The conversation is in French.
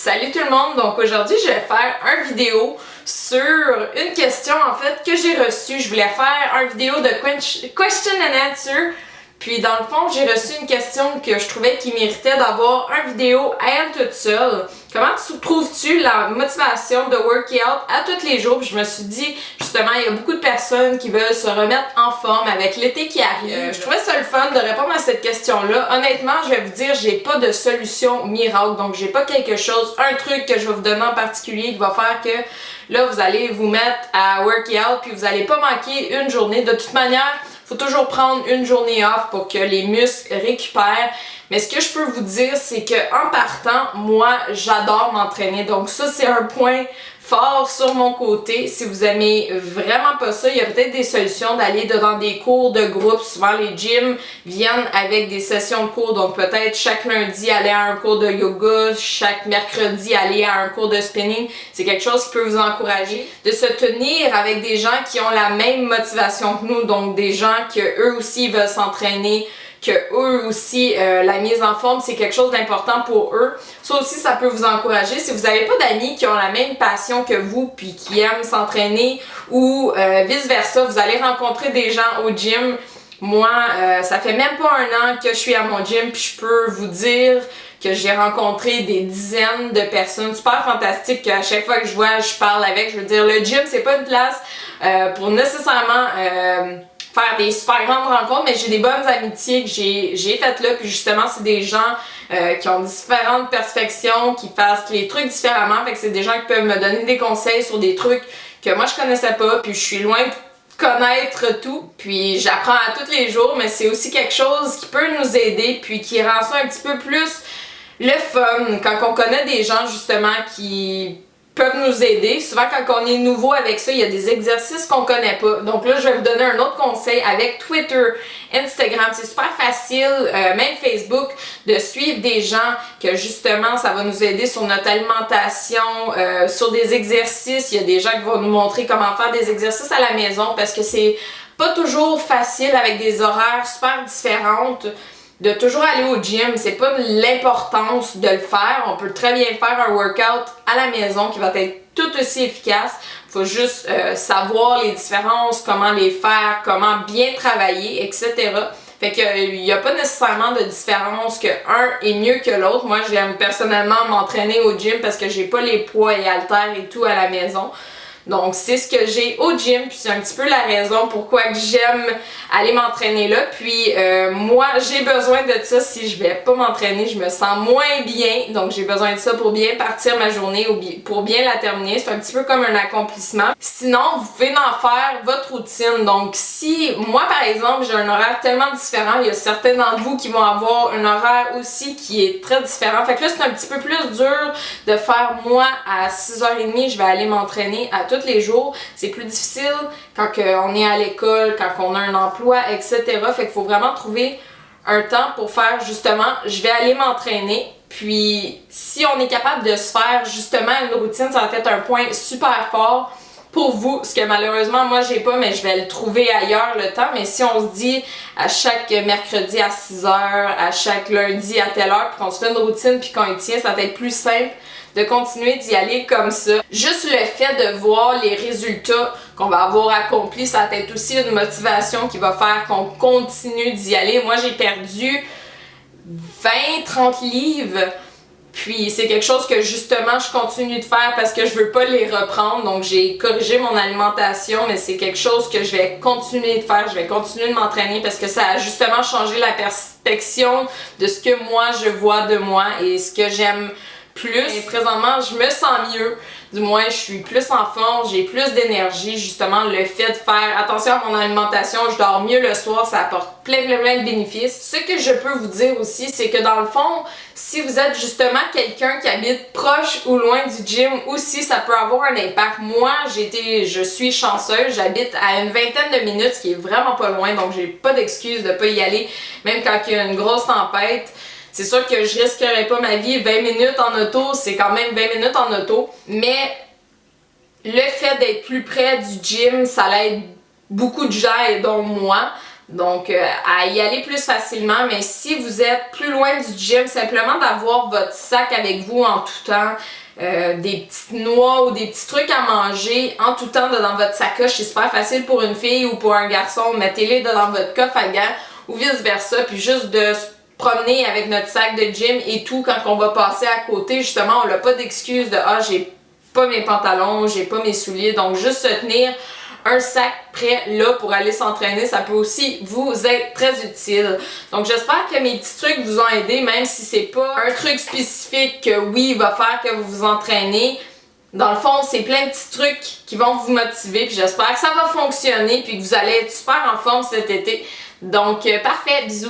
Salut tout le monde! Donc aujourd'hui je vais faire une vidéo sur une question en fait que j'ai reçue. Je voulais faire une vidéo de question and answer. Puis dans le fond j'ai reçu une question que je trouvais qui méritait d'avoir une vidéo à elle toute seule. Comment trouves-tu la motivation de workout à tous les jours? Puis je me suis dit justement il y a beaucoup de personnes qui veulent se remettre en forme avec l'été qui arrive. Je trouvais ça le fun de répondre à cette question-là. Honnêtement je vais vous dire j'ai pas de solution miracle, donc j'ai pas quelque chose, un truc que je vais vous donner en particulier qui va faire que là vous allez vous mettre à workout puis vous allez pas manquer une journée. De toute manière faut toujours prendre une journée off pour que les muscles récupèrent. Mais ce que je peux vous dire, c'est que en partant, moi, j'adore m'entraîner. Donc ça, c'est un point fort sur mon côté. Si vous aimez vraiment pas ça, il y a peut-être des solutions d'aller dans des cours de groupe. Souvent, les gyms viennent avec des sessions de cours. Donc peut-être chaque lundi, aller à un cours de yoga, chaque mercredi, aller à un cours de spinning. C'est quelque chose qui peut vous encourager de se tenir avec des gens qui ont la même motivation que nous. Donc des gens que eux aussi veulent s'entraîner, que eux aussi, la mise en forme, c'est quelque chose d'important pour eux. Ça aussi, ça peut vous encourager. Si vous n'avez pas d'amis qui ont la même passion que vous, puis qui aiment s'entraîner, ou vice-versa, vous allez rencontrer des gens au gym. Moi, ça fait même pas un an que je suis à mon gym, puis je peux vous dire que j'ai rencontré des dizaines de personnes super fantastiques qu'à chaque fois que je vois, je parle avec. Je veux dire, le gym, c'est pas une place pour nécessairement faire des super grandes rencontres, mais j'ai des bonnes amitiés que j'ai faites là, puis justement c'est des gens qui ont différentes perspectives, qui fassent les trucs différemment, fait que c'est des gens qui peuvent me donner des conseils sur des trucs que moi je connaissais pas, puis je suis loin de connaître tout, puis j'apprends à tous les jours, mais c'est aussi quelque chose qui peut nous aider, puis qui rend ça un petit peu plus le fun, quand on connaît des gens justement qui peuvent nous aider. Souvent quand on est nouveau avec ça, il y a des exercices qu'on connaît pas. Donc là, je vais vous donner un autre conseil avec Twitter, Instagram. C'est super facile, même Facebook, de suivre des gens que justement, ça va nous aider sur notre alimentation, sur des exercices. Il y a des gens qui vont nous montrer comment faire des exercices à la maison parce que c'est pas toujours facile avec des horaires super différentes de toujours aller au gym. C'est pas l'importance de le faire. On peut très bien faire un workout à la maison qui va être tout aussi efficace. Faut juste savoir les différences, comment les faire, comment bien travailler, etc. Fait qu'il n'y a pas nécessairement de différence que un est mieux que l'autre. Moi, j'aime personnellement m'entraîner au gym parce que j'ai pas les poids et haltères et tout à la maison. Donc c'est ce que j'ai au gym, puis c'est un petit peu la raison pourquoi que j'aime aller m'entraîner là. Puis moi j'ai besoin de ça. Si je vais pas m'entraîner, je me sens moins bien. Donc j'ai besoin de ça pour bien partir ma journée ou pour bien la terminer. C'est un petit peu comme un accomplissement. Sinon vous pouvez en faire votre routine. Donc si moi par exemple j'ai un horaire tellement différent, il y a certains d'entre vous qui vont avoir un horaire aussi qui est très différent. Fait que là c'est un petit peu plus dur de faire moi à 6h30 je vais aller m'entraîner à tous les jours. C'est plus difficile quand on est à l'école, quand on a un emploi, etc. Fait qu'il faut vraiment trouver un temps pour faire justement, je vais aller m'entraîner. Puis si on est capable de se faire justement une routine, ça va être un point super fort pour vous, ce que malheureusement moi j'ai pas, mais je vais le trouver ailleurs le temps. Mais si on se dit à chaque mercredi à 6h, à chaque lundi à telle heure, puis qu'on se fait une routine puis qu'on y tient, ça va être plus simple de continuer d'y aller comme ça. Juste le fait de voir les résultats qu'on va avoir accomplis, ça va être aussi une motivation qui va faire qu'on continue d'y aller. Moi j'ai perdu 20-30 livres. Puis c'est quelque chose que justement je continue de faire parce que je veux pas les reprendre. Donc j'ai corrigé mon alimentation, mais c'est quelque chose que je vais continuer de faire. Je vais continuer de m'entraîner parce que ça a justement changé la perspective de ce que moi je vois de moi et ce que j'aime plus. Et présentement je me sens mieux. Du moins je suis plus en forme, j'ai plus d'énergie. Justement le fait de faire attention à mon alimentation, je dors mieux le soir, ça apporte plein de bénéfices. Ce que je peux vous dire aussi, c'est que dans le fond, si vous êtes justement quelqu'un qui habite proche ou loin du gym aussi, ça peut avoir un impact. Moi, je suis chanceuse, j'habite à une vingtaine de minutes, ce qui est vraiment pas loin, donc j'ai pas d'excuse de pas y aller, même quand il y a une grosse tempête. C'est sûr que je risquerais pas ma vie. 20 minutes en auto, c'est quand même 20 minutes en auto. Mais le fait d'être plus près du gym, ça l'aide beaucoup de gens et dont moi. Donc, à y aller plus facilement. Mais si vous êtes plus loin du gym, simplement d'avoir votre sac avec vous en tout temps, des petites noix ou des petits trucs à manger en tout temps dans votre sacoche, c'est super facile pour une fille ou pour un garçon. Mettez-les dans votre coffre à gants ou vice versa, puis juste de se promener avec notre sac de gym et tout quand on va passer à côté, justement, on n'a pas d'excuse de ah, j'ai pas mes pantalons, j'ai pas mes souliers, donc juste se tenir un sac prêt là pour aller s'entraîner, ça peut aussi vous être très utile. Donc j'espère que mes petits trucs vous ont aidé, même si c'est pas un truc spécifique que oui, va faire que vous vous entraînez. Dans le fond, c'est plein de petits trucs qui vont vous motiver, puis j'espère que ça va fonctionner, puis que vous allez être super en forme cet été. Donc parfait, bisous!